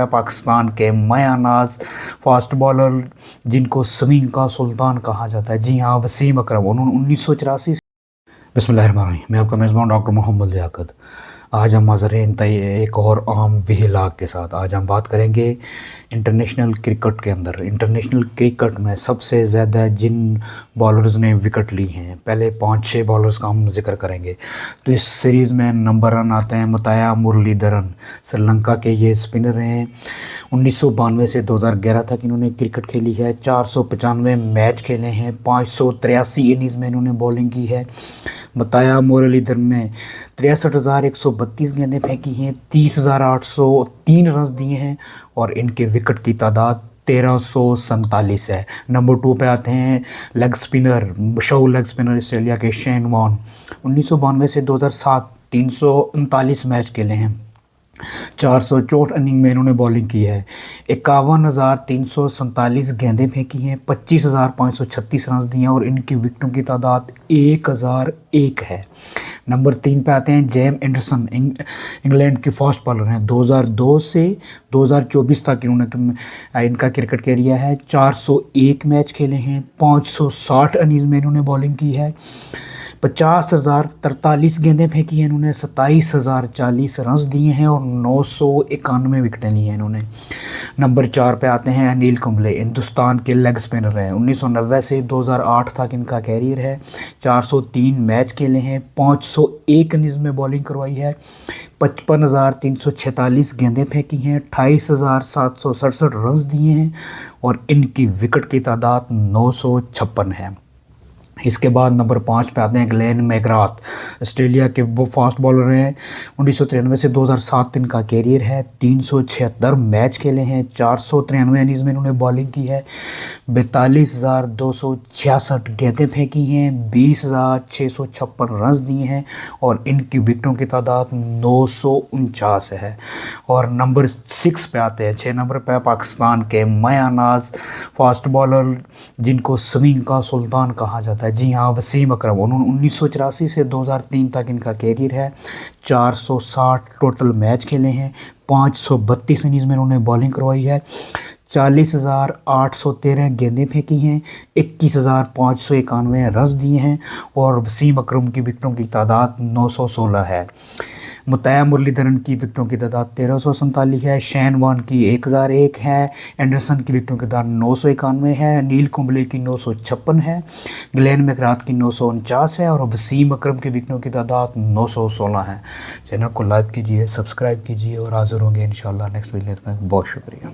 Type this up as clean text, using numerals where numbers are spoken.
पाकिस्तान के मायानाज fast bowler जिनको swing का सुल्तान कहा जाता है। जी हाँ, वसीम अकरम। उन्होंने 1984 से बिस्मिल्लाहिर्रहमानिर्रहीम। मैं आपका मेज़बान डॉक्टर मोहम्मद लियाकत। आज हम हाज़िर हैं एक और आम वहीलाग के साथ। आज हम बात करेंगे इंटरनेशनल क्रिकेट के अंदर। इंटरनेशनल क्रिकेट में सबसे ज़्यादा जिन बॉलर्स ने विकेट ली हैं, पहले 5-6 बॉलर्स का हम जिक्र करेंगे। तो इस सीरीज़ में नंबर 1 आते हैं मुताया मुरलीधरन। श्रीलंका के ये स्पिनर हैं। 1992 से 2011 तक इन्होंने क्रिकेट खेली है। 495 मैच खेले हैं। 583 इनिंग्स में इन्होंने बॉलिंग की है। मुताया मुरलीधरन ने 63,132 गेंदें फेंकी हैं। 30,803 रन दिए हैं और इनके विकेट की तादाद 1347 है। नंबर 2 पे आते हैं लेग स्पिनर, मशहूर लेग स्पिनर ऑस्ट्रेलिया के शेन वॉन। 1992 से 2007 339 मैच खेले हैं। 464 इनिंग में इन्होंने बॉलिंग की है। 51,347 गेंदें फेंकी हैं। 25,536 रन दिए हैं और इनकी विकेटों की तादाद 1001 है। नंबर 3 पे आते हैं जेम एंडरसन। इंग्लैंड के फास्ट बॉलर हैं। 2002 से 2024 तक इन्होंने इनका क्रिकेट कैरियर है। 401 मैच खेले हैं। 560 इनिंग्स में इन्होंने बॉलिंग की है। 50,043 गेंदें फेंकी हैं इन्होंने। 27,040 रन दिए हैं और 991 विकेटें ली हैं इन्होंने। नंबर 4 पे आते हैं अनिल कुंबले। हिंदुस्तान के लेग स्पिनर हैं। 1990 से 2008 तक इनका कैरियर है। 403 मैच खेले हैं। 501 इनिंग्स में बॉलिंग करवाई है। 55,346 गेंदें फेंकी हैं। 28,767 रन दिए हैं और इनकी विकेट की तादाद 956 है। इसके बाद नंबर 5 पे आते हैं ग्लेन मैकग्राथ। ऑस्ट्रेलिया के वो फास्ट बॉलर हैं। 1993 से 2007 इनका कैरियर है। 376 मैच खेले हैं। 493 इनिंग्स में इन्होंने बॉलिंग की है। 42,266 गेंदें फेंकी हैं। 20,656 रन दिए हैं और इनकी विकेटों की तादाद 949 है। और नंबर 6 पे आते हैं, 6 नंबर पे पाकिस्तान के मायानाज फास्ट बॉलर जिनको स्विंग का सुल्तान कहा जाता है। जी हाँ, वसीम अकरम। उन्होंने 1984 से 2003 तक इनका कैरियर है। 460 टोटल मैच खेले हैं। 532 इनिंग्स में इन्होंने बॉलिंग करवाई है। 40,813 गेंदें फेंकी हैं। 21,591 रन दिए हैं और वसीम अकरम की विकेटों की तादाद 916 है। मुताया मुरलीधरन की विकेटों की तादाद 1347 है। शेन वॉन की 1001 है। एंडरसन की विकेटों की तादाद 991 है। अनिल कुंबले की 956 है। ग्लेन मैकग्राथ की 949 है और वसीम अकरम की विकेटों की तादाद 916 है। चैनल को लाइक कीजिए, सब्सक्राइब कीजिए और हाजिर होंगे इंशाल्लाह नेक्स्ट वीडियो तक। बहुत शुक्रिया।